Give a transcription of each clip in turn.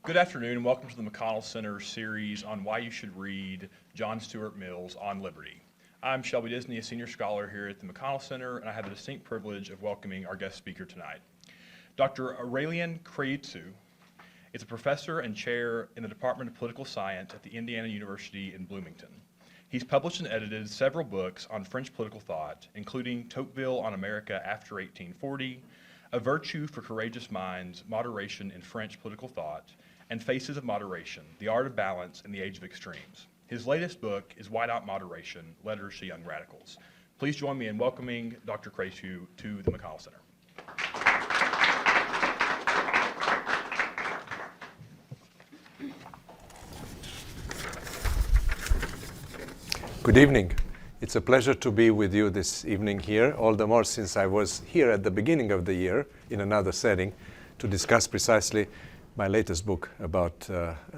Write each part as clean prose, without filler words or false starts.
Good afternoon and welcome to the McConnell Center series on why you should read John Stuart Mill's On Liberty. I'm Shelby Disney, a senior scholar here at the McConnell Center, and I have the distinct privilege of welcoming our guest speaker tonight. Dr. Aurelein Craiutu is a professor and chair in the Department of Political Science at the Indiana University in Bloomington. He's published and edited several books on French political thought, including Tocqueville on America After 1840, A Virtue for Courageous Minds, Moderation in French Political Thought, and Faces of Moderation, The Art of Balance in the Age of Extremes. His latest book is Why Not Moderation? Letters to Young Radicals. Please join me in welcoming Dr. Craiutu to the McConnell Center. Good evening. It's a pleasure to be with you this evening here, all the more since I was here at the beginning of the year in another setting to discuss precisely my latest book about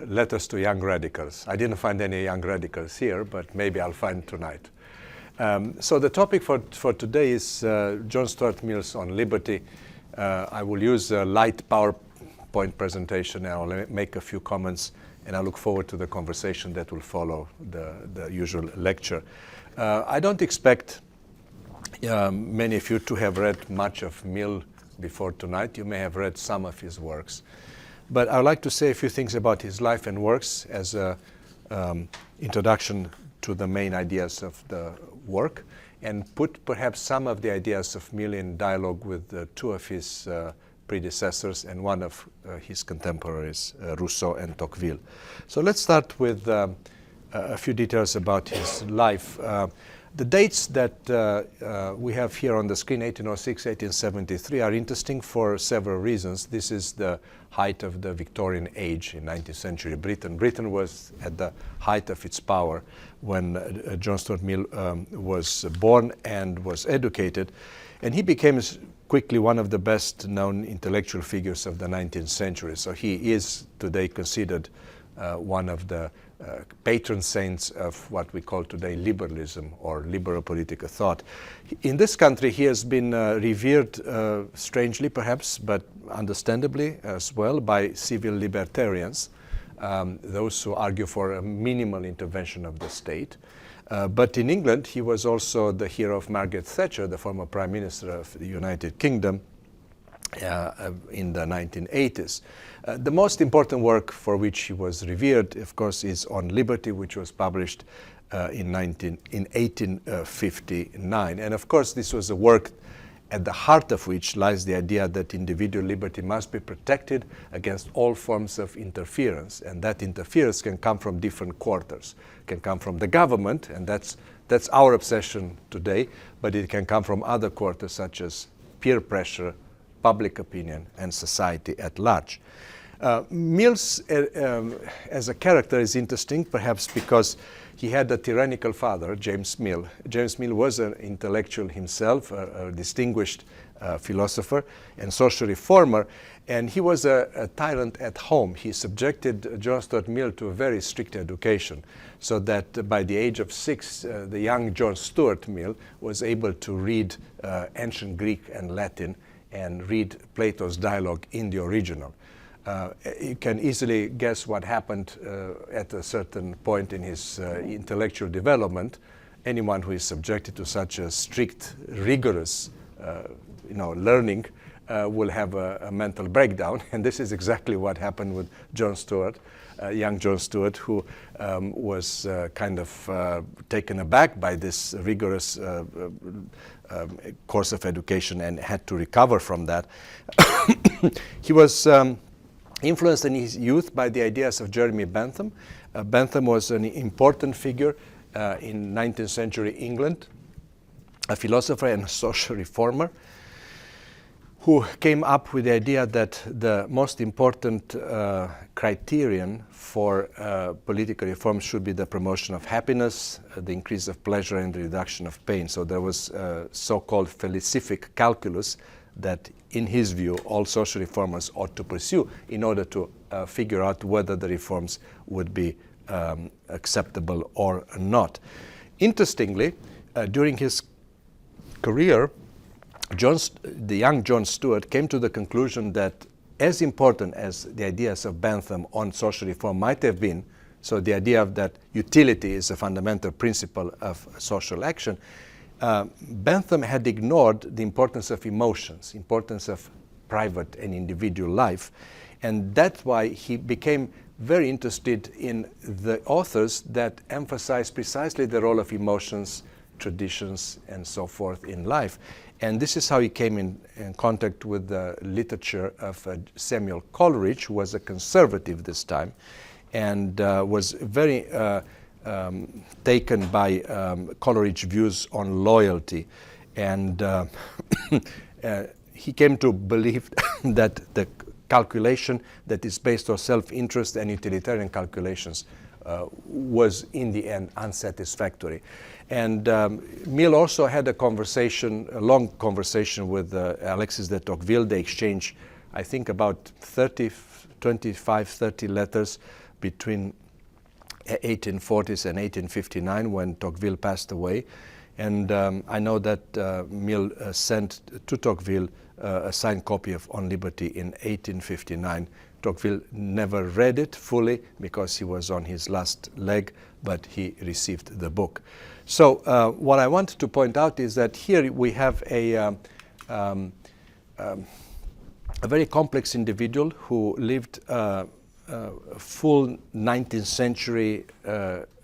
letters to young radicals. I didn't find any young radicals here, but maybe I'll find tonight. So the topic for today is John Stuart Mill's On Liberty. I will use a light PowerPoint presentation and I'll make a few comments, and I look forward to the conversation that will follow the usual lecture. I don't expect many of you to have read much of Mill before tonight. You may have read some of his works. But I would like to say a few things about his life and works as an introduction to the main ideas of the work, and put perhaps some of the ideas of Mill in dialogue with two of his predecessors and one of his contemporaries, Rousseau and Tocqueville. So let's start with a few details about his life. The dates that we have here on the screen, 1806, 1873, are interesting for several reasons. This is the height of the Victorian age in 19th century Britain. Britain was at the height of its power when John Stuart Mill was born and was educated. And he became quickly one of the best known intellectual figures of the 19th century. So he is today considered one of the patron saints of what we call today liberalism or liberal political thought. In this country, he has been revered, strangely perhaps, but understandably as well, by civil libertarians, those who argue for a minimal intervention of the state. But in England, he was also the hero of Margaret Thatcher, the former Prime Minister of the United Kingdom, in the 1980s. The most important work for which he was revered, of course, is On Liberty, which was published in 1859. And of course, this was a work at the heart of which lies the idea that individual liberty must be protected against all forms of interference. And that interference can come from different quarters. It can come from the government, and that's our obsession today, but it can come from other quarters such as peer pressure, public opinion, and society at large. Mill's as a character is interesting, perhaps because he had a tyrannical father, James Mill. James Mill was an intellectual himself, a distinguished philosopher and social reformer, and he was a tyrant at home. He subjected John Stuart Mill to a very strict education, so that by the age of 6, the young John Stuart Mill was able to read ancient Greek and Latin and read Plato's dialogue in the original. You can easily guess what happened at a certain point in his intellectual development. Anyone who is subjected to such a strict, rigorous learning will have a mental breakdown, and this is exactly what happened with John Stuart, young John Stuart, who was kind of taken aback by this rigorous course of education and had to recover from that. He was influenced in his youth by the ideas of Jeremy Bentham. Bentham was an important figure in 19th century England, a philosopher and a social reformer who came up with the idea that the most important criterion for political reform should be the promotion of happiness, the increase of pleasure, and the reduction of pain. So there was a so-called felicific calculus that, in his view, all social reformers ought to pursue in order to figure out whether the reforms would be acceptable or not. Interestingly, during his career, the young John Stuart came to the conclusion that as important as the ideas of Bentham on social reform might have been, so the idea of that utility is a fundamental principle of social action, Bentham had ignored the importance of emotions, importance of private and individual life, and that's why he became very interested in the authors that emphasize precisely the role of emotions, traditions, and so forth in life. And this is how he came in contact with the literature of Samuel Coleridge, who was a conservative this time, and was very taken by Coleridge's views on loyalty. And he came to believe that the calculation that is based on self-interest and utilitarian calculations was in the end unsatisfactory. And Mill also had a long conversation with Alexis de Tocqueville. They exchanged, I think, about 25, 30 letters between 1840s and 1859 when Tocqueville passed away. And I know that Mill sent to Tocqueville a signed copy of On Liberty in 1859. Tocqueville never read it fully because he was on his last leg, but he received the book. So what I wanted to point out is that here we have a very complex individual who lived a full 19th century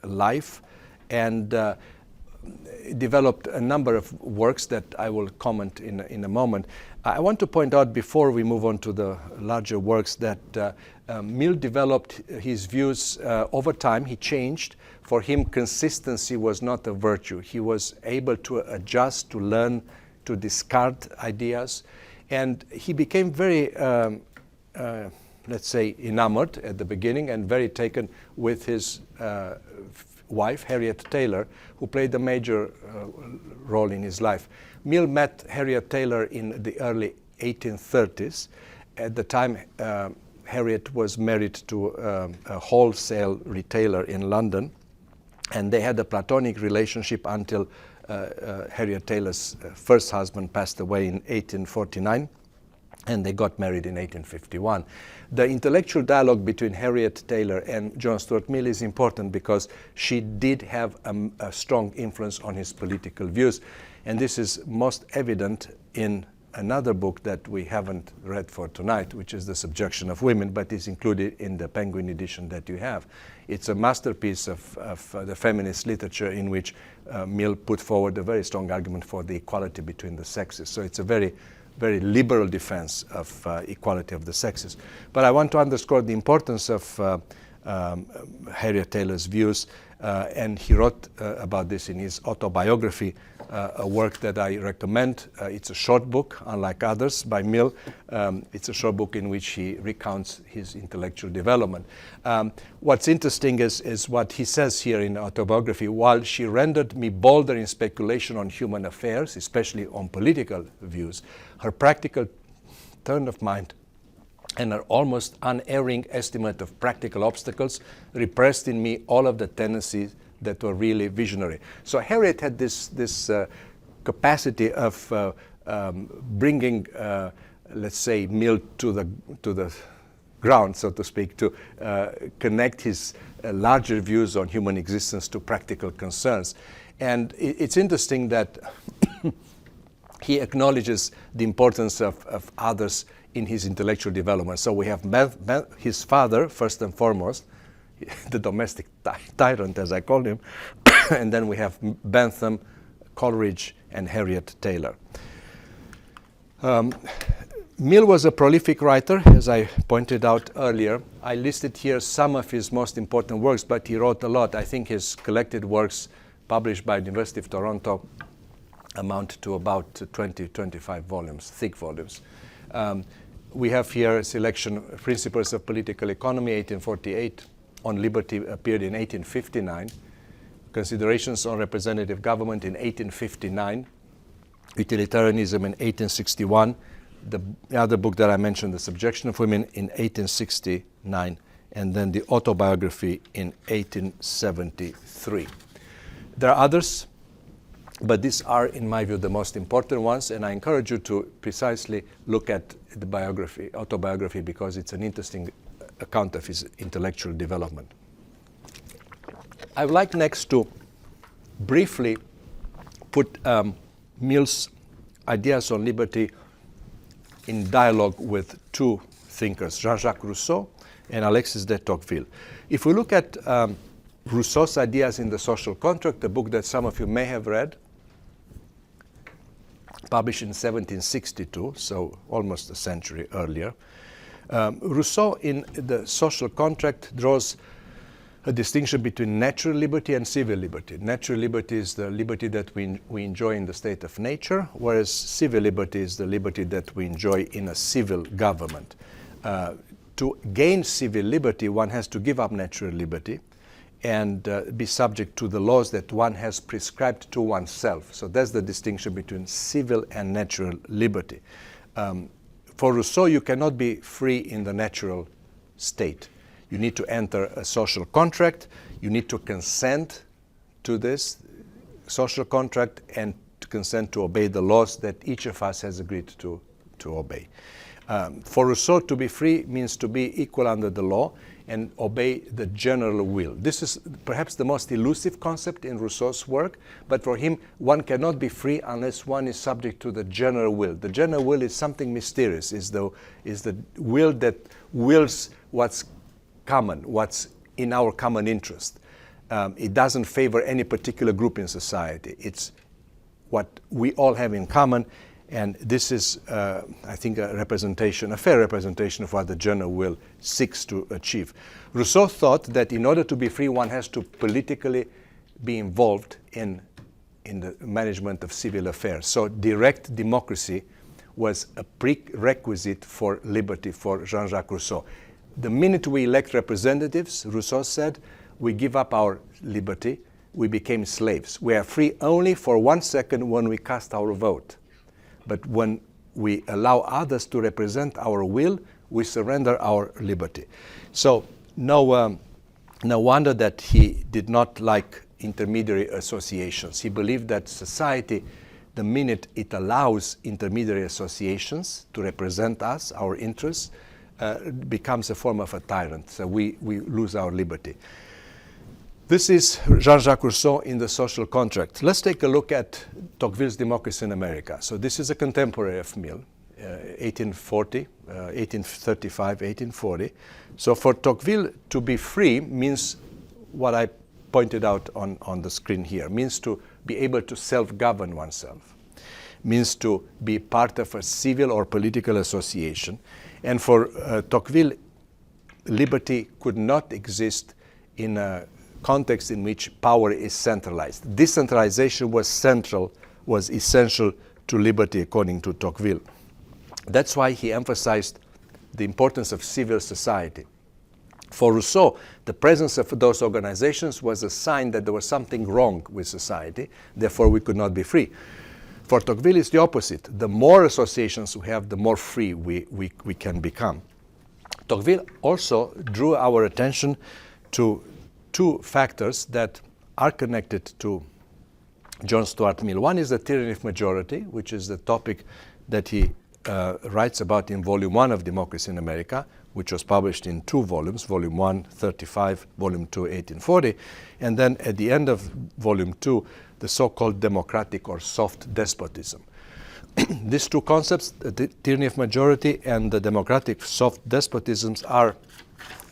life and developed a number of works that I will comment in a moment. I want to point out before we move on to the larger works that Mill developed his views over time. He changed. For him, consistency was not a virtue. He was able to adjust, to learn, to discard ideas. And he became very, let's say, enamored at the beginning and very taken with his wife, Harriet Taylor, who played a major role in his life. Mill met Harriet Taylor in the early 1830s. At the time, Harriet was married to a wholesale retailer in London, and they had a platonic relationship until Harriet Taylor's first husband passed away in 1849, and they got married in 1851. The intellectual dialogue between Harriet Taylor and John Stuart Mill is important because she did have a strong influence on his political views. And this is most evident in another book that we haven't read for tonight, which is The Subjection of Women, but is included in the Penguin edition that you have. It's a masterpiece of the feminist literature in which Mill put forward a very strong argument for the equality between the sexes. So it's a very liberal defense of equality of the sexes. But I want to underscore the importance of Harriet Taylor's views, and he wrote about this in his autobiography, a work that I recommend. It's a short book, unlike others by Mill. It's a short book in which he recounts his intellectual development. What's interesting is what he says here in autobiography. While she rendered me bolder in speculation on human affairs, especially on political views, her practical turn of mind and her almost unerring estimate of practical obstacles repressed in me all of the tendencies that were really visionary. So Harriet had this capacity of bringing, let's say, Mill to the ground, so to speak, to connect his larger views on human existence to practical concerns. And it's interesting that he acknowledges the importance of others in his intellectual development. So we have his father, first and foremost, the domestic tyrant, as I called him, and then we have Bentham, Coleridge, and Harriet Taylor. Mill was a prolific writer, as I pointed out earlier. I listed here some of his most important works, but he wrote a lot. I think his collected works published by the University of Toronto amount to about 20-25 volumes, thick volumes. We have here a selection, Principles of Political Economy, 1848, On Liberty appeared in 1859, Considerations on Representative Government in 1859, Utilitarianism in 1861, the other book that I mentioned, The Subjection of Women, in 1869, and then the autobiography in 1873. There are others. But these are, in my view, the most important ones, and I encourage you to precisely look at the autobiography, because it's an interesting account of his intellectual development. I would like next to briefly put Mill's ideas on liberty in dialogue with two thinkers, Jean-Jacques Rousseau and Alexis de Tocqueville. If we look at Rousseau's ideas in The Social Contract, a book that some of you may have read, published in 1762, so almost a century earlier, Rousseau in The Social Contract draws a distinction between natural liberty and civil liberty. Natural liberty is the liberty that we enjoy in the state of nature, whereas civil liberty is the liberty that we enjoy in a civil government. To gain civil liberty, one has to give up natural liberty and be subject to the laws that one has prescribed to oneself. So that's the distinction between civil and natural liberty. For Rousseau, you cannot be free in the natural state. You need to enter a social contract, you need to consent to this social contract and to consent to obey the laws that each of us has agreed to obey. For Rousseau, to be free means to be equal under the law and obey the general will. This is perhaps the most elusive concept in Rousseau's work, but for him, one cannot be free unless one is subject to the general will. The general will is something mysterious, is the will that wills what's common, what's in our common interest. It doesn't favor any particular group in society. It's what we all have in common, and this is, I think, a fair representation of what the general will seeks to achieve. Rousseau thought that in order to be free, one has to politically be involved in the management of civil affairs. So direct democracy was a prerequisite for liberty for Jean-Jacques Rousseau. The minute we elect representatives, Rousseau said, we give up our liberty, we became slaves. We are free only for 1 second when we cast our vote. But when we allow others to represent our will, we surrender our liberty. So no wonder that he did not like intermediary associations. He believed that society, the minute it allows intermediary associations to represent us, our interests, becomes a form of a tyrant. So we lose our liberty. This is Jean-Jacques Rousseau in The Social Contract. Let's take a look at Tocqueville's Democracy in America. So this is a contemporary of Mill, 1835, 1840. So for Tocqueville, to be free means what I pointed out on the screen here, means to be able to self-govern oneself, means to be part of a civil or political association. And for Tocqueville, liberty could not exist in a context in which power is centralized. Decentralization was essential to liberty, according to Tocqueville. That's why he emphasized the importance of civil society. For Rousseau, the presence of those organizations was a sign that there was something wrong with society, therefore we could not be free. For Tocqueville, it's the opposite. The more associations we have, the more free we can become. Tocqueville also drew our attention to two factors that are connected to John Stuart Mill. One is the tyranny of majority, which is the topic that he writes about in Volume 1 of Democracy in America, which was published in 2 volumes, Volume 1, 35, Volume 2, 1840. And then at the end of Volume 2, the so-called democratic or soft despotism. These two concepts, the tyranny of majority and the democratic soft despotisms, are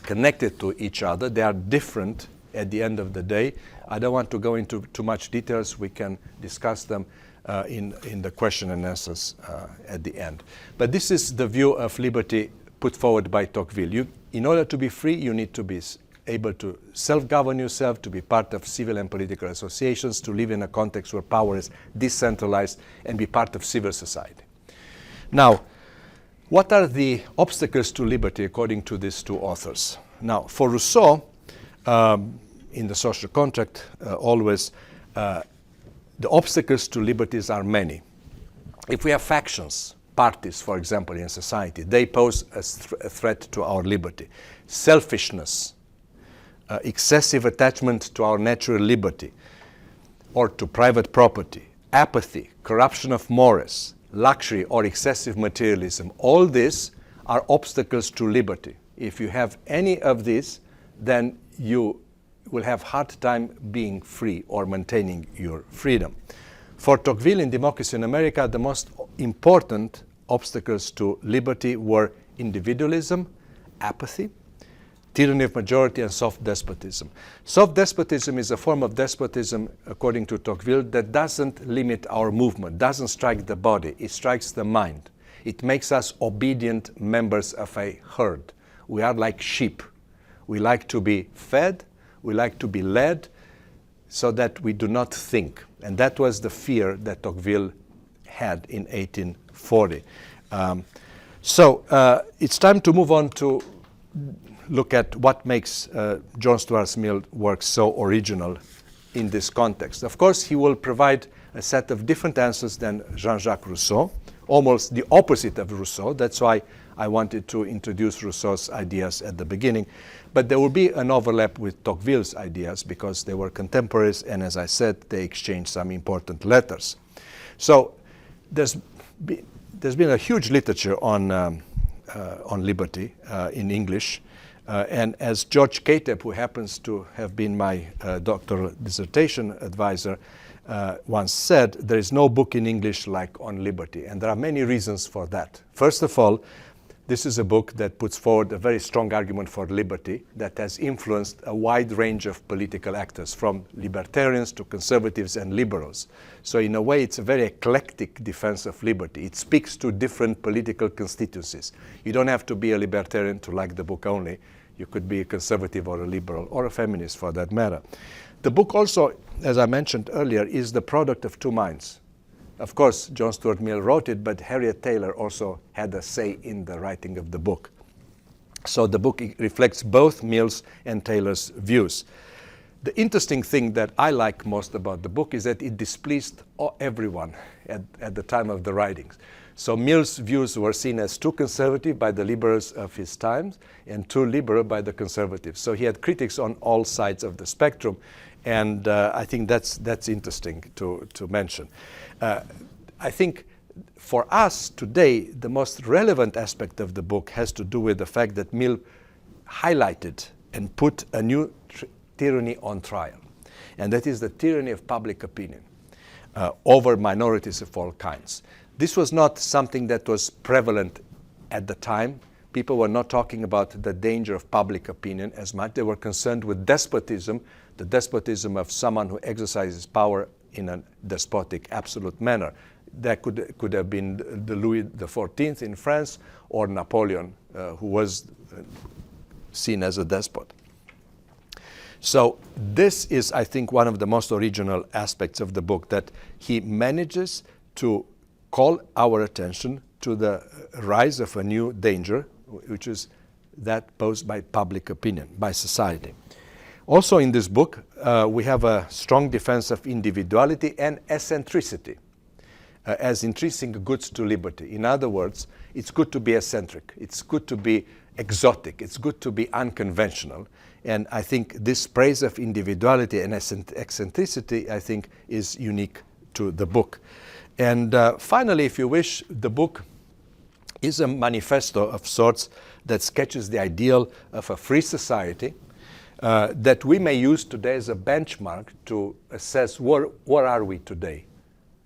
connected to each other. They are different at the end of the day. I don't want to go into too much details. We can discuss them in the question and answers at the end. But this is the view of liberty put forward by Tocqueville. In order to be free, you need to be able to self-govern yourself, to be part of civil and political associations, to live in a context where power is decentralized, and be part of civil society. Now, what are the obstacles to liberty according to these two authors? Now, for Rousseau, in The Social Contract, the obstacles to liberties are many. If we have factions, parties, for example, in society, they pose a threat to our liberty. Selfishness, excessive attachment to our natural liberty or to private property, apathy, corruption of morals, luxury or excessive materialism, all these are obstacles to liberty. If you have any of these, then you will have hard time being free or maintaining your freedom. For Tocqueville in Democracy in America, the most important obstacles to liberty were individualism, apathy, tyranny of majority, and soft despotism. Soft despotism is a form of despotism, according to Tocqueville, that doesn't limit our movement, doesn't strike the body, it strikes the mind. It makes us obedient members of a herd. We are like sheep. We like to be fed, we like to be led, so that we do not think. And that was the fear that Tocqueville had in 1840. It's time to move on to look at what makes John Stuart Mill work so original in this context. Of course, he will provide a set of different answers than Jean-Jacques Rousseau, almost the opposite of Rousseau. That's why I wanted to introduce Rousseau's ideas at the beginning. But there will be an overlap with Tocqueville's ideas because they were contemporaries, and as I said, they exchanged some important letters. So there's been a huge literature on liberty in English. And as George Kateb, who happens to have been my doctoral dissertation advisor, once said, there is no book in English like On Liberty. And there are many reasons for that. First of all, this is a book that puts forward a very strong argument for liberty that has influenced a wide range of political actors, from libertarians to conservatives and liberals. So in a way, it's a very eclectic defense of liberty. It speaks to different political constituencies. You don't have to be a libertarian to like the book only. You could be a conservative or a liberal or a feminist for that matter. The book also, as I mentioned earlier, is the product of two minds. Of course, John Stuart Mill wrote it, but Harriet Taylor also had a say in the writing of the book. So the book reflects both Mill's and Taylor's views. The interesting thing that I like most about the book is that it displeased everyone at the time of the writings. So Mill's views were seen as too conservative by the liberals of his times and too liberal by the conservatives. So he had critics on all sides of the spectrum, and I think that's interesting to mention. I think for us today, the most relevant aspect of the book has to do with the fact that Mill highlighted and put a new tyranny on trial, and that is the tyranny of public opinion over minorities of all kinds. This was not something that was prevalent at the time. People were not talking about the danger of public opinion as much. They were concerned with despotism, the despotism of someone who exercises power in a despotic, absolute manner. That could have been the Louis XIV in France or Napoleon, who was seen as a despot. So this is, I think, one of the most original aspects of the book, that he manages to call our attention to the rise of a new danger, which is that posed by public opinion, by society. Also in this book, we have a strong defense of individuality and eccentricity as intrinsic goods to liberty. In other words, it's good to be eccentric, it's good to be exotic, it's good to be unconventional. And I think this praise of individuality and eccentricity, I think, is unique to the book. And finally, if you wish, the book is a manifesto of sorts that sketches the ideal of a free society that we may use today as a benchmark to assess where are we today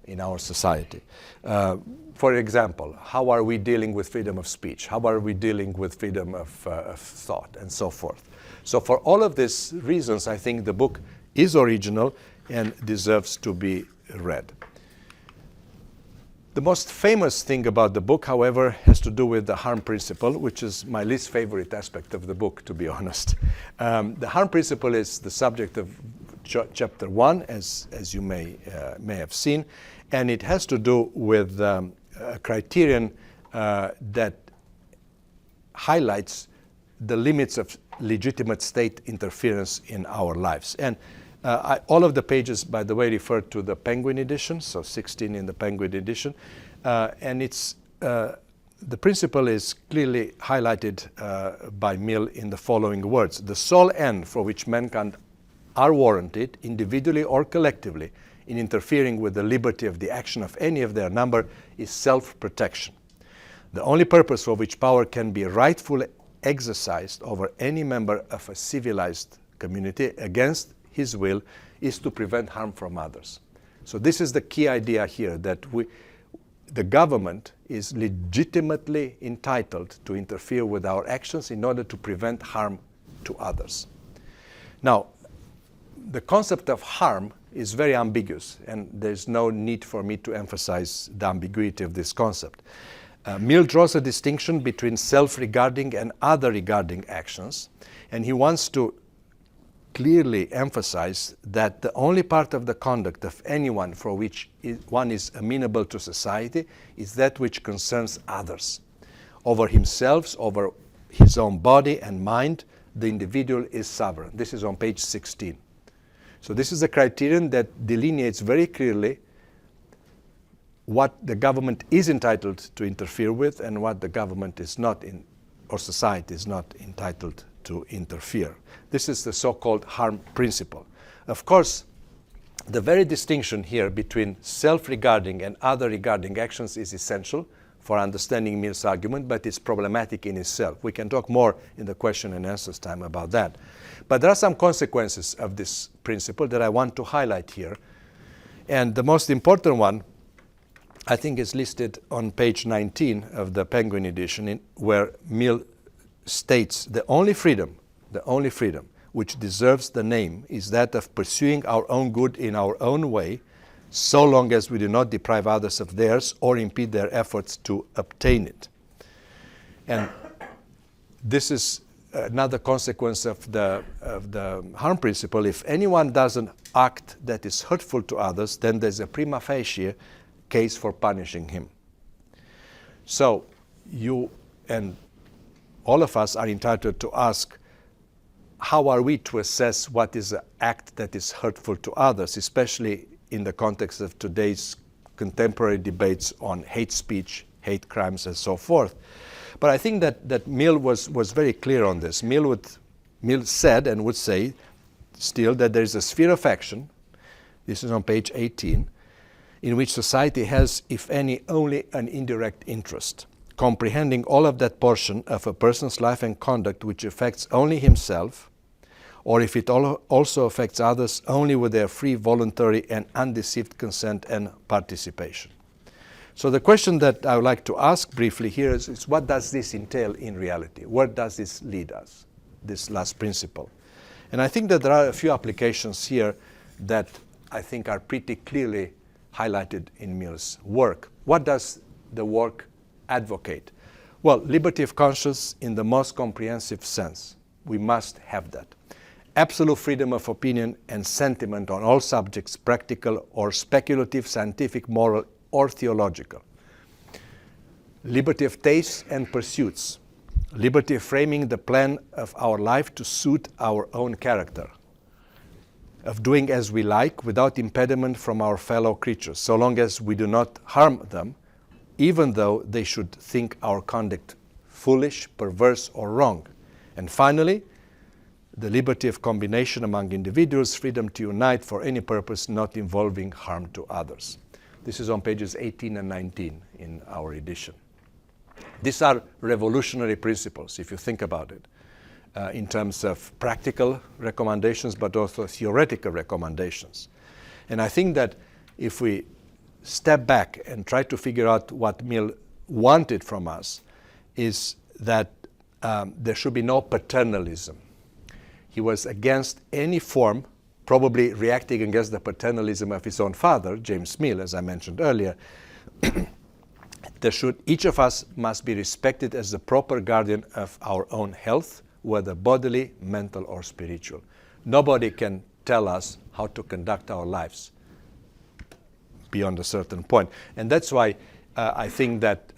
in our society. For example, how are we dealing with freedom of speech? How are we dealing with freedom of thought, and so forth? So for all of these reasons, I think the book is original and deserves to be read. The most famous thing about the book, however, has to do with the harm principle, which is my least favorite aspect of the book, to be honest. The harm principle is the subject of chapter 1, as you may have seen, and it has to do with a criterion that highlights the limits of legitimate state interference in our lives. And all of the pages, by the way, refer to the Penguin edition, so 16 in the Penguin edition. And it's the principle is clearly highlighted by Mill in the following words: the sole end for which mankind are warranted, individually or collectively, in interfering with the liberty of the action of any of their number is self-protection. The only purpose for which power can be rightfully exercised over any member of a civilized community against his will is to prevent harm from others. So this is the key idea here, that the government is legitimately entitled to interfere with our actions in order to prevent harm to others. Now, the concept of harm is very ambiguous, and there's no need for me to emphasize the ambiguity of this concept. Mill draws a distinction between self-regarding and other-regarding actions, and he wants to clearly emphasize that the only part of the conduct of anyone for which one is amenable to society is that which concerns others. Over himself, over his own body and mind, the individual is sovereign. This is on page 16. So this is a criterion that delineates very clearly what the government is entitled to interfere with and what the government is not or society is not entitled to interfere. This is the so-called harm principle. Of course, the very distinction here between self-regarding and other-regarding actions is essential for understanding Mill's argument, but it's problematic in itself. We can talk more in the question and answers time about that. But there are some consequences of this principle that I want to highlight here. And the most important one, I think, is listed on page 19 of the Penguin edition, where Mill states the only freedom which deserves the name is that of pursuing our own good in our own way, so long as we do not deprive others of theirs or impede their efforts to obtain it. And this is another consequence of the harm principle. If anyone doesn't act that is hurtful to others, then there's a prima facie case for punishing him. So you and all of us are entitled to ask, how are we to assess what is an act that is hurtful to others, especially in the context of today's contemporary debates on hate speech, hate crimes, and so forth? But I think that Mill was very clear on this. Mill said and would say still that there is a sphere of action, this is on page 18, in which society has, if any, only an indirect interest, comprehending all of that portion of a person's life and conduct which affects only himself, or if it also affects others, only with their free, voluntary, and undeceived consent and participation. So the question that I would like to ask briefly here is what does this entail in reality? Where does this lead us, this last principle? And I think that there are a few applications here that I think are pretty clearly highlighted in Mill's work. What does the work advocate? Well, liberty of conscience in the most comprehensive sense. We must have that. Absolute freedom of opinion and sentiment on all subjects, practical or speculative, scientific, moral, or theological. Liberty of tastes and pursuits. Liberty of framing the plan of our life to suit our own character. Of doing as we like without impediment from our fellow creatures, so long as we do not harm them, even though they should think our conduct foolish, perverse, or wrong. And finally, the liberty of combination among individuals, freedom to unite for any purpose not involving harm to others. This is on pages 18 and 19 in our edition. These are revolutionary principles, if you think about it, in terms of practical recommendations, but also theoretical recommendations. And I think that if we step back and try to figure out what Mill wanted from us, is that there should be no paternalism. He was against any form, probably reacting against the paternalism of his own father, James Mill, as I mentioned earlier. Each of us must be respected as the proper guardian of our own health, whether bodily, mental, or spiritual. Nobody can tell us how to conduct our lives beyond a certain point. And that's why I think that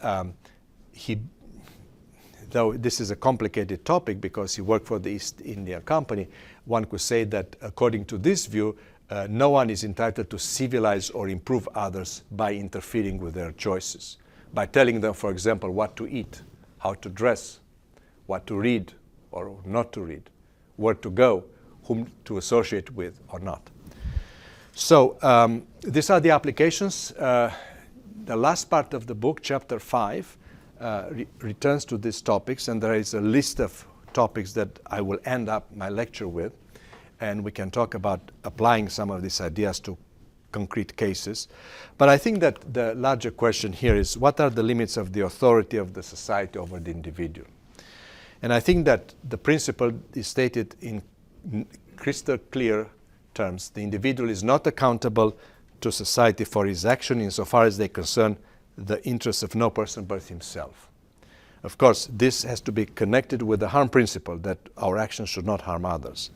though this is a complicated topic because he worked for the East India Company, one could say that according to this view, no one is entitled to civilize or improve others by interfering with their choices, by telling them, for example, what to eat, how to dress, what to read or not to read, where to go, whom to associate with or not. So these are the applications. The last part of the book, chapter 5, returns to these topics, and there is a list of topics that I will end up my lecture with, and we can talk about applying some of these ideas to concrete cases. But I think that the larger question here is, what are the limits of the authority of the society over the individual? And I think that the principle is stated in crystal clear terms. The individual is not accountable to society for his action insofar as they concern the interests of no person but himself. Of course, this has to be connected with the harm principle, that our actions should not harm others.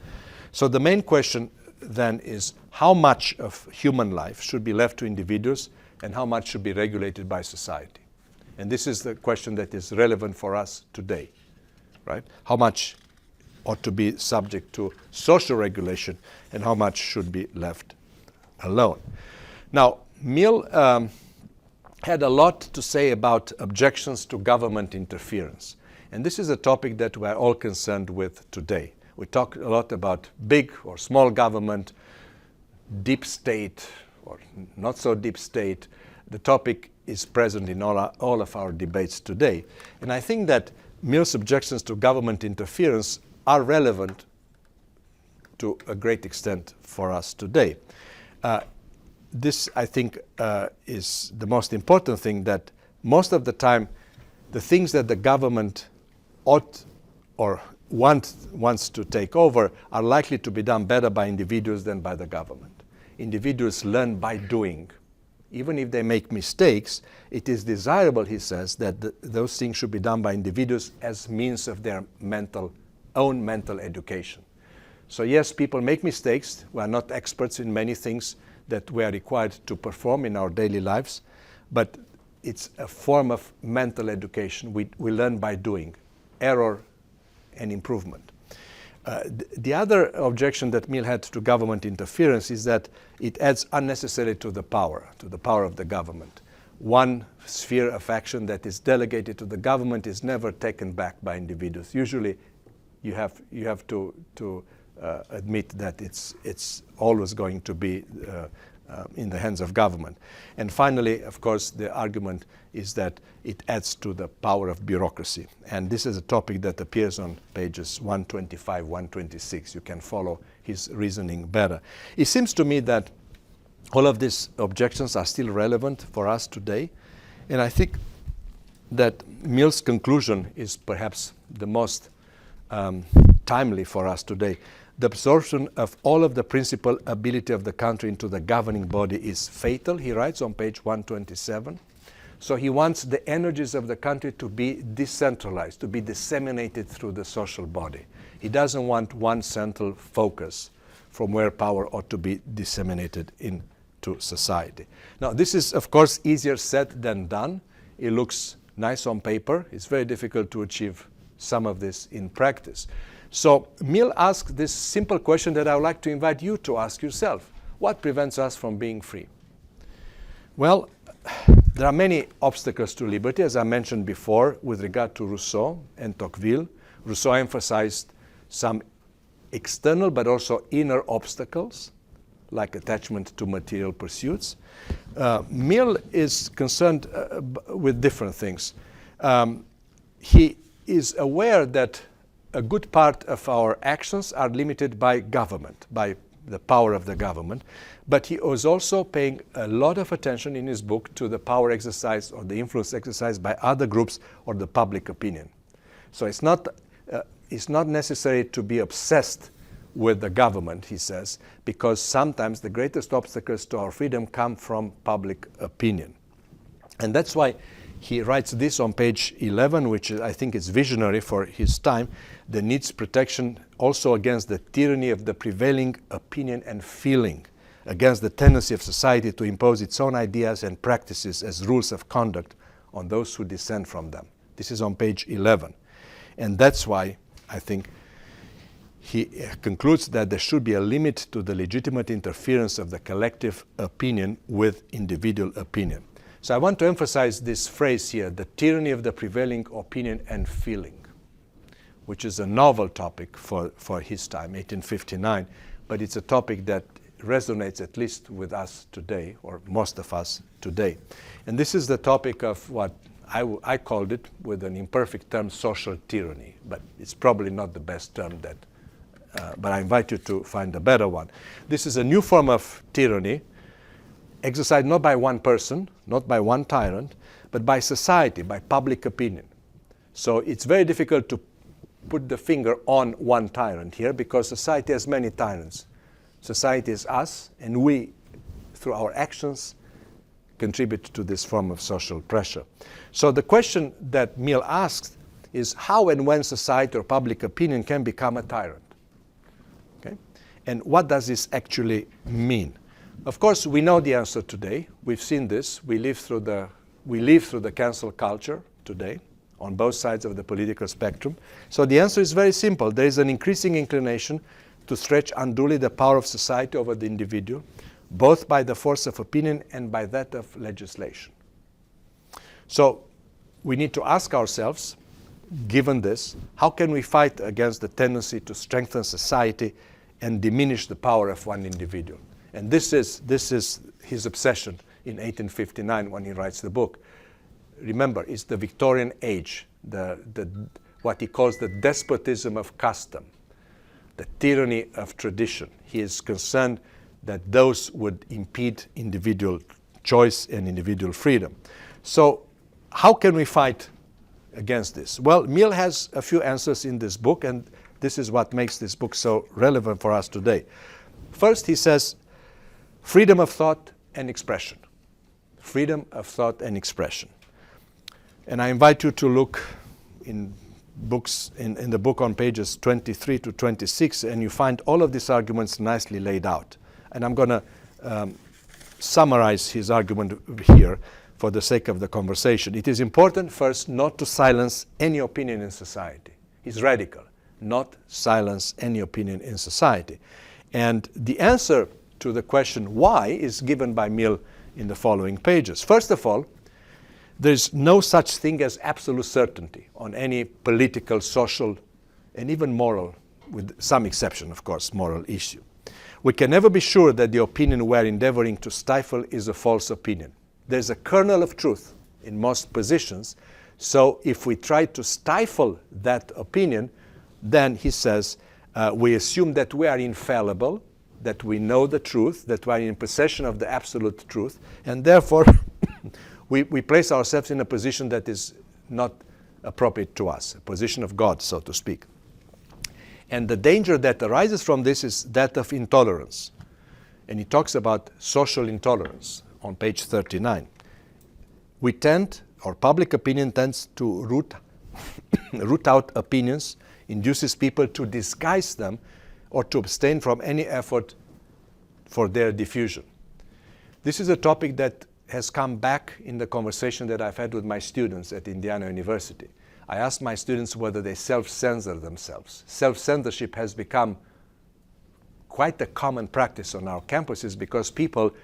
So the main question then is, how much of human life should be left to individuals and how much should be regulated by society? And this is the question that is relevant for us today, right? How much ought to be subject to social regulation and how much should be left alone? Now, Mill had a lot to say about objections to government interference. And this is a topic that we're all concerned with today. We talk a lot about big or small government, deep state or not so deep state. The topic is present in all of our debates today. And I think that Mill's objections to government interference are relevant to a great extent for us today. This, I think, is the most important thing, that most of the time the things that the government ought or wants to take over are likely to be done better by individuals than by the government. Individuals learn by doing. Even if they make mistakes, it is desirable, he says, that those things should be done by individuals as means of their own mental education. So yes, people make mistakes. We are not experts in many things that we are required to perform in our daily lives, but it's a form of mental education. We learn by doing, error and improvement. The other objection that Mill had to government interference is that it adds unnecessarily to the power of the government. One sphere of action that is delegated to the government is never taken back by individuals. Usually you have to admit that it's always going to be in the hands of government. And finally, of course, the argument is that it adds to the power of bureaucracy. And this is a topic that appears on pages 125, 126. You can follow his reasoning better. It seems to me that all of these objections are still relevant for us today. And I think that Mill's conclusion is perhaps the most timely for us today. The absorption of all of the principal ability of the country into the governing body is fatal, he writes on page 127. So he wants the energies of the country to be decentralized, to be disseminated through the social body. He doesn't want one central focus from where power ought to be disseminated into society. Now, this is, of course, easier said than done. It looks nice on paper. It's very difficult to achieve some of this in practice. So Mill asks this simple question that I would like to invite you to ask yourself. What prevents us from being free? Well, there are many obstacles to liberty, as I mentioned before, with regard to Rousseau and Tocqueville. Rousseau emphasized some external but also inner obstacles, like attachment to material pursuits. Mill is concerned with different things. He is aware that a good part of our actions are limited by government, by the power of the government, but he was also paying a lot of attention in his book to the power exercised or the influence exercised by other groups or the public opinion. So it's not necessary to be obsessed with the government, he says, because sometimes the greatest obstacles to our freedom come from public opinion. And that's why he writes this on page 11, which I think is visionary for his time, that needs protection also against the tyranny of the prevailing opinion and feeling, against the tendency of society to impose its own ideas and practices as rules of conduct on those who dissent from them. This is on page 11. And that's why I think he concludes that there should be a limit to the legitimate interference of the collective opinion with individual opinion. So I want to emphasize this phrase here, the tyranny of the prevailing opinion and feeling, which is a novel topic for his time, 1859, but it's a topic that resonates at least with us today, or most of us today. And this is the topic of what I called it, with an imperfect term, social tyranny. But it's probably not the best term that, but I invite you to find a better one. This is a new form of tyranny, exercised not by one person, not by one tyrant, but by society, by public opinion. So it's very difficult to put the finger on one tyrant here, because society has many tyrants. Society is us, and we, through our actions, contribute to this form of social pressure. So the question that Mill asked is how and when society or public opinion can become a tyrant. Okay? And what does this actually mean? Of course, we know the answer today. We've seen this. We live through the cancel culture today on both sides of the political spectrum. So the answer is very simple. There is an increasing inclination to stretch unduly the power of society over the individual, both by the force of opinion and by that of legislation. So we need to ask ourselves, given this, how can we fight against the tendency to strengthen society and diminish the power of one individual? And this is his obsession in 1859 when he writes the book. Remember, it's the Victorian age, what he calls the despotism of custom, the tyranny of tradition. He is concerned that those would impede individual choice and individual freedom. So how can we fight against this? Well, Mill has a few answers in this book, and this is what makes this book so relevant for us today. First, he says, freedom of thought and expression. Freedom of thought and expression. And I invite you to look in the book on pages 23 to 26, and you find all of these arguments nicely laid out. And I'm going to summarize his argument here for the sake of the conversation. It is important, first, not to silence any opinion in society. He's radical. Not silence any opinion in society. And the answer to the question why is given by Mill in the following pages. First of all, there's no such thing as absolute certainty on any political, social, and even moral, with some exception, of course, moral issue. We can never be sure that the opinion we're endeavoring to stifle is a false opinion. There's a kernel of truth in most positions, so if we try to stifle that opinion, then, he says, we assume that we are infallible, that we know the truth, that we are in possession of the absolute truth, and therefore we place ourselves in a position that is not appropriate to us, a position of God, so to speak. And the danger that arises from this is that of intolerance. And he talks about social intolerance on page 39. Public opinion tends to root out opinions, induces people to disguise them or to abstain from any effort for their diffusion. This is a topic that has come back in the conversation that I've had with my students at Indiana University. I asked my students whether they self-censor themselves. Self-censorship has become quite a common practice on our campuses because people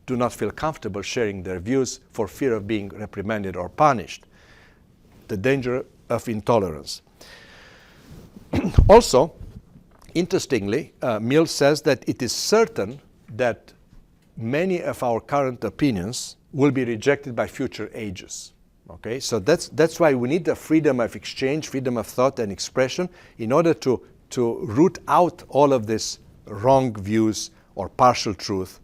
do not feel comfortable sharing their views for fear of being reprimanded or punished. The danger of intolerance. Also, interestingly, Mill says that it is certain that many of our current opinions will be rejected by future ages. Okay, so that's why we need the freedom of exchange, freedom of thought and expression in order to root out all of these wrong views or partial truth.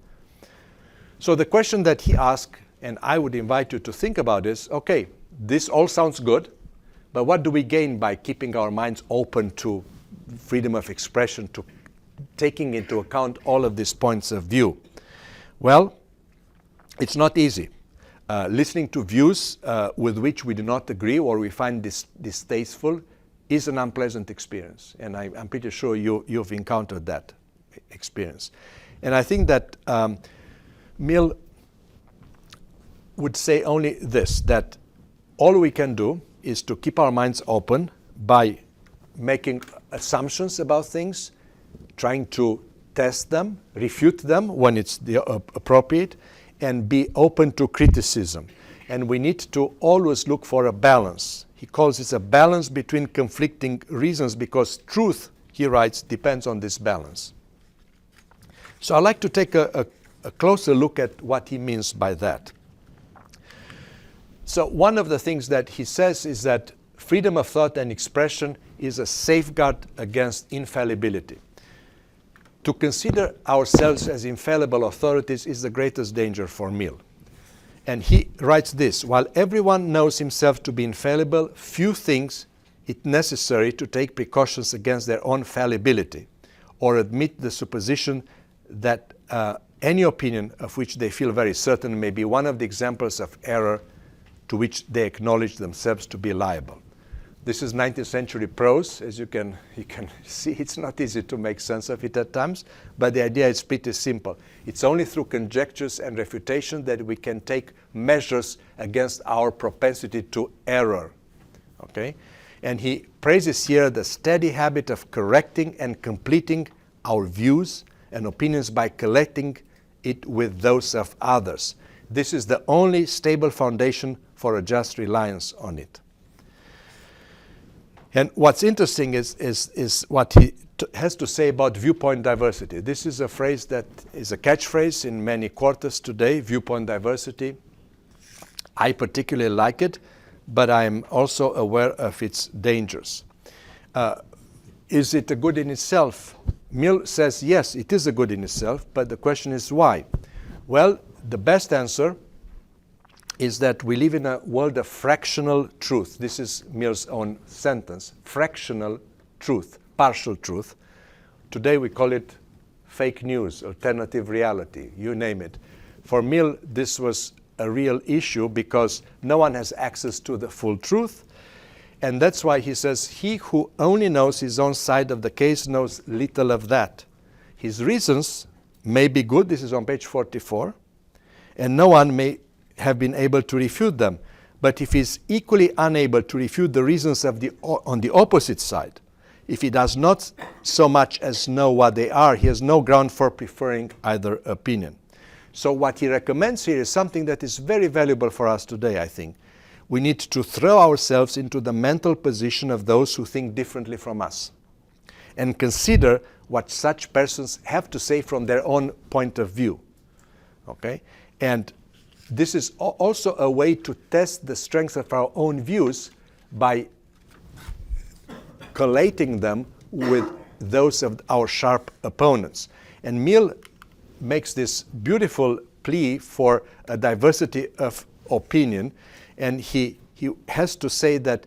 So the question that he asked, and I would invite you to think about is, okay, this all sounds good, but what do we gain by keeping our minds open to freedom of expression, to taking into account all of these points of view? Well, it's not easy. Listening to views with which we do not agree or we find distasteful is an unpleasant experience. And I'm pretty sure you've encountered that experience. And I think that Mill would say only this, that all we can do is to keep our minds open by making assumptions about things, trying to test them, refute them when it's appropriate, and be open to criticism. And we need to always look for a balance. He calls it a balance between conflicting reasons because truth, he writes, depends on this balance. So I'd like to take a closer look at what he means by that. So one of the things that he says is that freedom of thought and expression is a safeguard against infallibility. To consider ourselves as infallible authorities is the greatest danger for Mill. And he writes this: while everyone knows himself to be infallible, few think it necessary to take precautions against their own fallibility, or admit the supposition that any opinion of which they feel very certain may be one of the examples of error to which they acknowledge themselves to be liable. This is 19th century prose. As you can see, it's not easy to make sense of it at times, but the idea is pretty simple. It's only through conjectures and refutation that we can take measures against our propensity to error. Okay? And he praises here the steady habit of correcting and completing our views and opinions by collecting it with those of others. This is the only stable foundation for a just reliance on it. And what's interesting is what he has to say about viewpoint diversity. This is a phrase that is a catchphrase in many quarters today, viewpoint diversity. I particularly like it, but I'm also aware of its dangers. Is it a good in itself? Mill says yes, it is a good in itself, but the question is why? Well, the best answer is that we live in a world of fractional truth. This is Mill's own sentence. Fractional truth, partial truth. Today we call it fake news, alternative reality, you name it. For Mill, this was a real issue because no one has access to the full truth. And that's why he says, he who only knows his own side of the case knows little of that. His reasons may be good, this is on page 44, and no one may have been able to refute them. But if he's equally unable to refute the reasons of on the opposite side, if he does not so much as know what they are, he has no ground for preferring either opinion. So what he recommends here is something that is very valuable for us today, I think. We need to throw ourselves into the mental position of those who think differently from us and consider what such persons have to say from their own point of view. Okay? And this is also a way to test the strength of our own views by collating them with those of our sharp opponents. And Mill makes this beautiful plea for a diversity of opinion, and he has to say that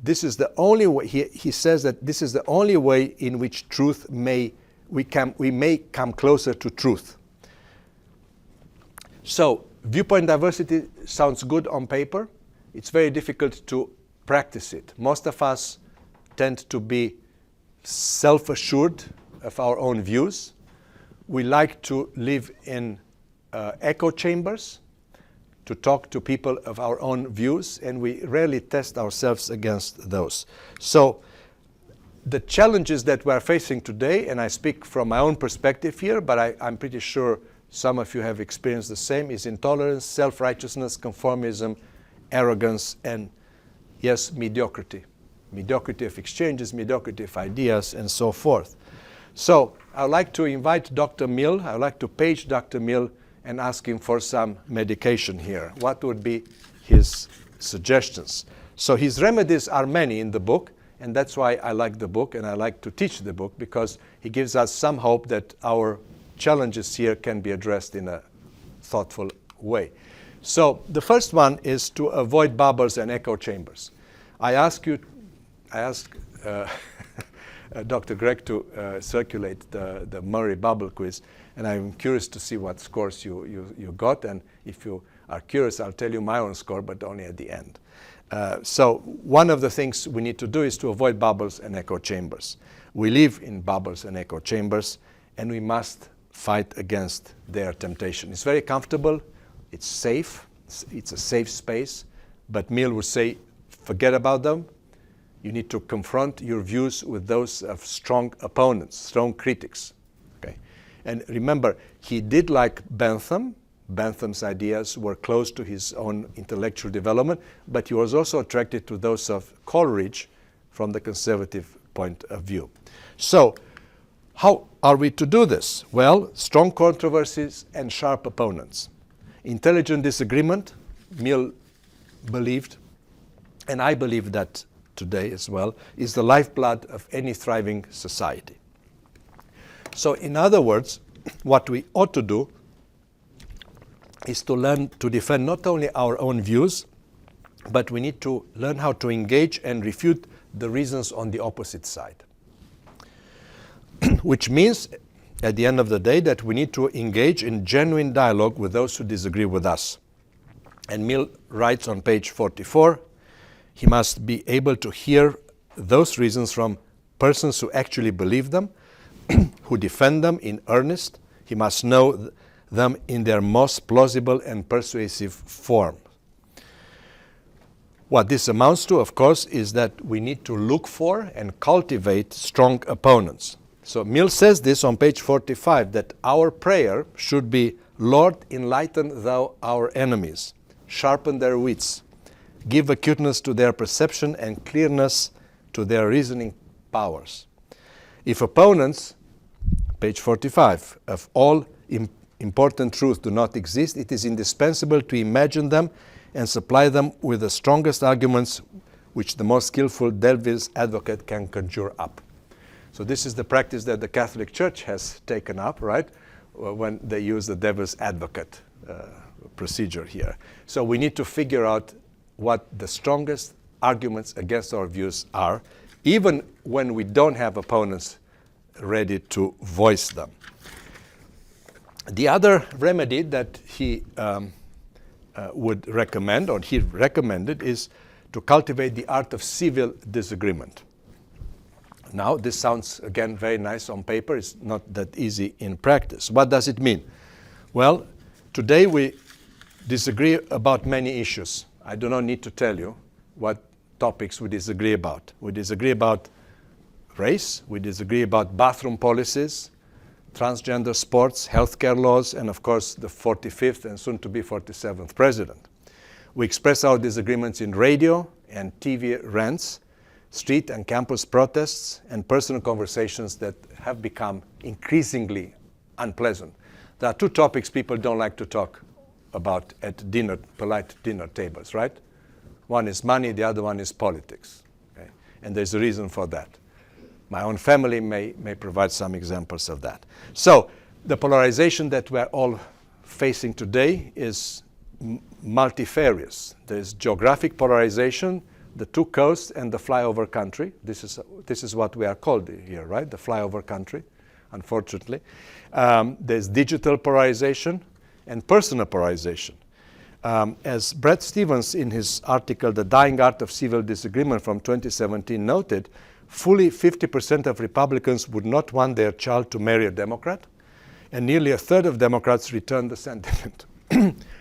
this is the only way. He says that this is the only way in which truth we may come closer to truth. So viewpoint diversity sounds good on paper. It's very difficult to practice it. Most of us tend to be self-assured of our own views. We like to live in echo chambers, to talk to people of our own views, and we rarely test ourselves against those. So the challenges that we're facing today, and I speak from my own perspective here, but I'm pretty sure some of you have experienced the same, is intolerance, self-righteousness, conformism, arrogance, and yes, mediocrity. Mediocrity of exchanges, mediocrity of ideas, and so forth. So I'd like to invite Dr. Mill, I'd like to page Dr. Mill and ask him for some medication here. What would be his suggestions? So his remedies are many in the book, and that's why I like the book and I like to teach the book, because he gives us some hope that our challenges here can be addressed in a thoughtful way. So the first one is to avoid bubbles and echo chambers. I asked Dr. Gregg to circulate the Murray bubble quiz, and I'm curious to see what scores you got, and if you are curious, I'll tell you my own score, but only at the end. So one of the things we need to do is to avoid bubbles and echo chambers. We live in bubbles and echo chambers, and we must fight against their temptation. It's very comfortable, it's safe, it's a safe space, but Mill would say, forget about them. You need to confront your views with those of strong opponents, strong critics. Okay? And remember, he did like Bentham. Bentham's ideas were close to his own intellectual development, but he was also attracted to those of Coleridge from the conservative point of view. So How are we to do this? Well, strong controversies and sharp opponents. Intelligent disagreement, Mill believed, and I believe that today as well, is the lifeblood of any thriving society. So in other words, what we ought to do is to learn to defend not only our own views, but we need to learn how to engage and refute the reasons on the opposite side. Which means, at the end of the day, that we need to engage in genuine dialogue with those who disagree with us. And Mill writes on page 44, he must be able to hear those reasons from persons who actually believe them, who defend them in earnest. He must know them in their most plausible and persuasive form. What this amounts to, of course, is that we need to look for and cultivate strong opponents. So Mill says this on page 45, that our prayer should be, Lord, enlighten thou our enemies, sharpen their wits, give acuteness to their perception and clearness to their reasoning powers. If opponents, page 45, of all important truth do not exist, it is indispensable to imagine them and supply them with the strongest arguments which the most skillful devil's advocate can conjure up. So this is the practice that the Catholic Church has taken up, right, when they use the devil's advocate procedure here. So we need to figure out what the strongest arguments against our views are, even when we don't have opponents ready to voice them. The other remedy that he would recommend, or he recommended, is to cultivate the art of civil disagreement. Now, this sounds, again, very nice on paper. It's not that easy in practice. What does it mean? Well, today we disagree about many issues. I do not need to tell you what topics we disagree about. We disagree about race, we disagree about bathroom policies, transgender sports, healthcare laws, and of course the 45th and soon to be 47th president. We express our disagreements in radio and TV rants, street and campus protests, and personal conversations that have become increasingly unpleasant. There are two topics people don't like to talk about at dinner, polite dinner tables, right? One is money, the other one is politics. Okay? And there's a reason for that. My own family may provide some examples of that. So the polarization that we're all facing today is multifarious. There's geographic polarization, the two coasts and the flyover country. This is what we are called here, right? The flyover country, unfortunately. There's digital polarization and personal polarization. As Brett Stevens in his article, The Dying Art of Civil Disagreement from 2017 noted, fully 50% of Republicans would not want their child to marry a Democrat, and nearly a third of Democrats return the sentiment.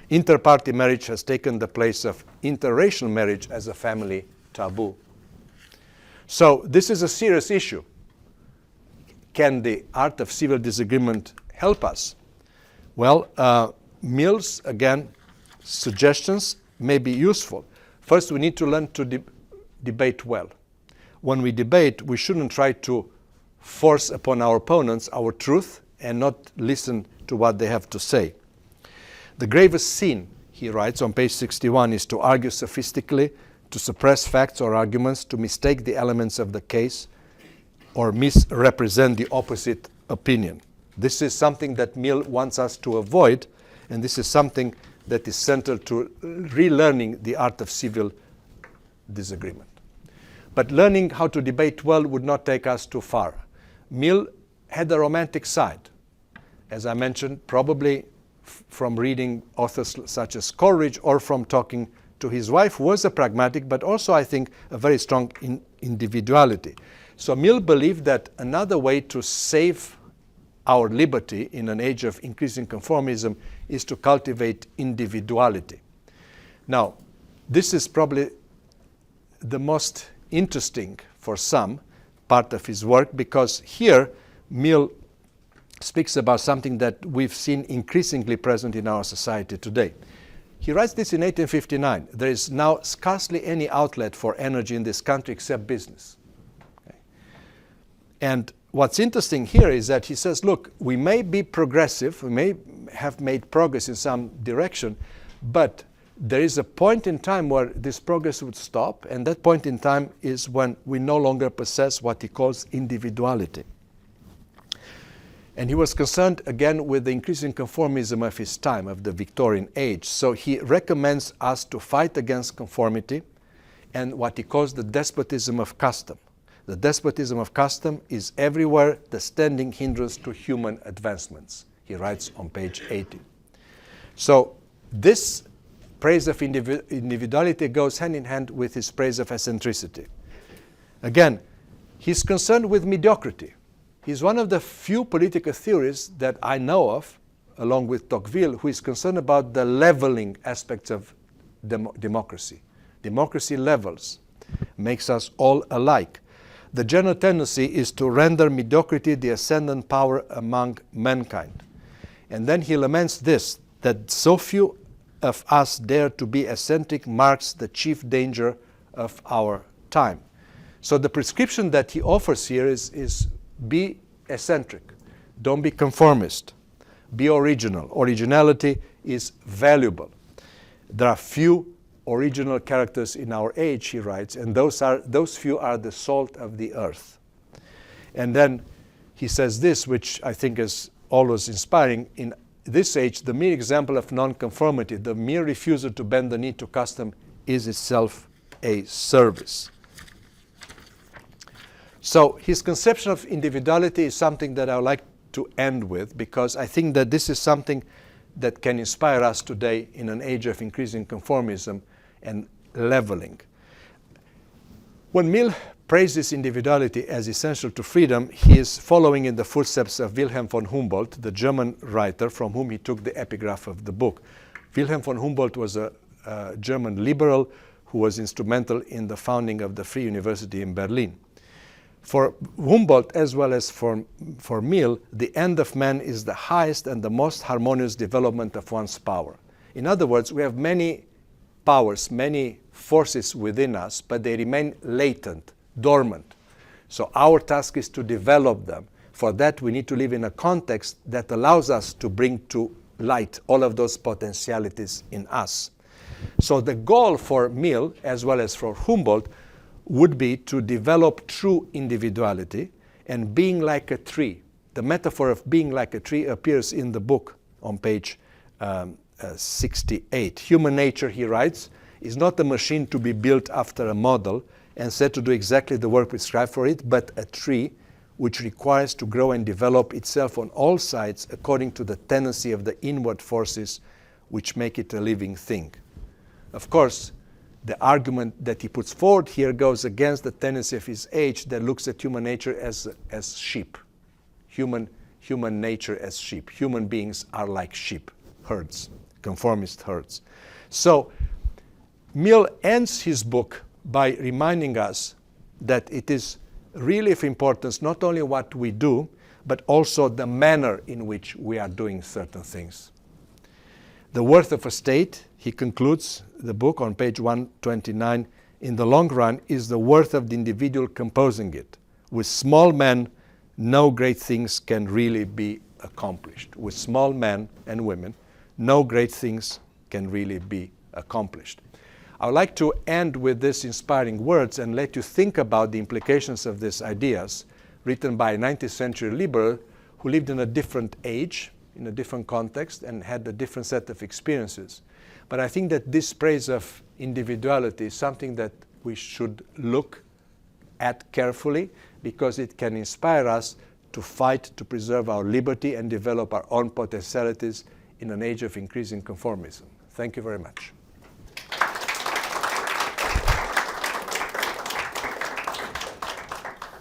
Inter-party marriage has taken the place of interracial marriage as a family taboo. So this is a serious issue. Can the art of civil disagreement help us? Well, Mill's, again, suggestions may be useful. First, we need to learn to debate well. When we debate, we shouldn't try to force upon our opponents our truth and not listen to what they have to say. The gravest sin, he writes on page 61, is to argue sophistically, to suppress facts or arguments, to mistake the elements of the case, or misrepresent the opposite opinion. This is something that Mill wants us to avoid, and this is something that is central to relearning the art of civil disagreement. But learning how to debate well would not take us too far. Mill had a romantic side. As I mentioned, probably from reading authors such as Coleridge or from talking to his wife, who was a pragmatic, but also, I think, a very strong individuality. So Mill believed that another way to save our liberty in an age of increasing conformism is to cultivate individuality. Now, this is probably the most interesting for some part of his work, because here Mill speaks about something that we've seen increasingly present in our society today. He writes this in 1859. There is now scarcely any outlet for energy in this country except business. Okay? And what's interesting here is that he says, look, we may be progressive, we may have made progress in some direction, but there is a point in time where this progress would stop, and that point in time is when we no longer possess what he calls individuality. And he was concerned again with the increasing conformism of his time, of the Victorian age. So he recommends us to fight against conformity and what he calls the despotism of custom. The despotism of custom is everywhere the standing hindrance to human advancements, he writes on page 80. So this praise of individuality goes hand in hand with his praise of eccentricity. Again, he's concerned with mediocrity. He's one of the few political theorists that I know of, along with Tocqueville, who is concerned about the leveling aspects of democracy. Democracy levels, makes us all alike. The general tendency is to render mediocrity the ascendant power among mankind. And then he laments this, that so few of us dare to be eccentric marks the chief danger of our time. So the prescription that he offers here is be eccentric, don't be conformist, be original. Originality is valuable. There are few original characters in our age, he writes, and those few are the salt of the earth. And then he says this, which I think is always inspiring. In this age, the mere example of nonconformity, the mere refusal to bend the knee to custom, is itself a service. So his conception of individuality is something that I would like to end with, because I think that this is something that can inspire us today in an age of increasing conformism and leveling. When Mill praises individuality as essential to freedom, he is following in the footsteps of Wilhelm von Humboldt, the German writer from whom he took the epigraph of the book. Wilhelm von Humboldt was a German liberal who was instrumental in the founding of the Free University in Berlin. For Humboldt, as well as for Mill, the end of man is the highest and the most harmonious development of one's power. In other words, we have many powers, many forces within us, but they remain latent, dormant. So our task is to develop them. For that, we need to live in a context that allows us to bring to light all of those potentialities in us. So the goal for Mill, as well as for Humboldt, would be to develop true individuality and being like a tree. The metaphor of being like a tree appears in the book on page 68. Human nature, he writes, is not a machine to be built after a model and set to do exactly the work prescribed for it, but a tree which requires to grow and develop itself on all sides according to the tendency of the inward forces which make it a living thing. Of course, the argument that he puts forward here goes against the tendency of his age that looks at human nature as sheep. Human nature as sheep. Human beings are like sheep, herds, conformist herds. So Mill ends his book by reminding us that it is really of importance not only what we do, but also the manner in which we are doing certain things. The worth of a state, he concludes the book on page 129, in the long run is the worth of the individual composing it. With small men, no great things can really be accomplished. With small men and women, no great things can really be accomplished. I would like to end with these inspiring words and let you think about the implications of these ideas written by a 19th century liberal who lived in a different age, in a different context, and had a different set of experiences. But I think that this praise of individuality is something that we should look at carefully, because it can inspire us to fight to preserve our liberty and develop our own potentialities in an age of increasing conformism. Thank you very much.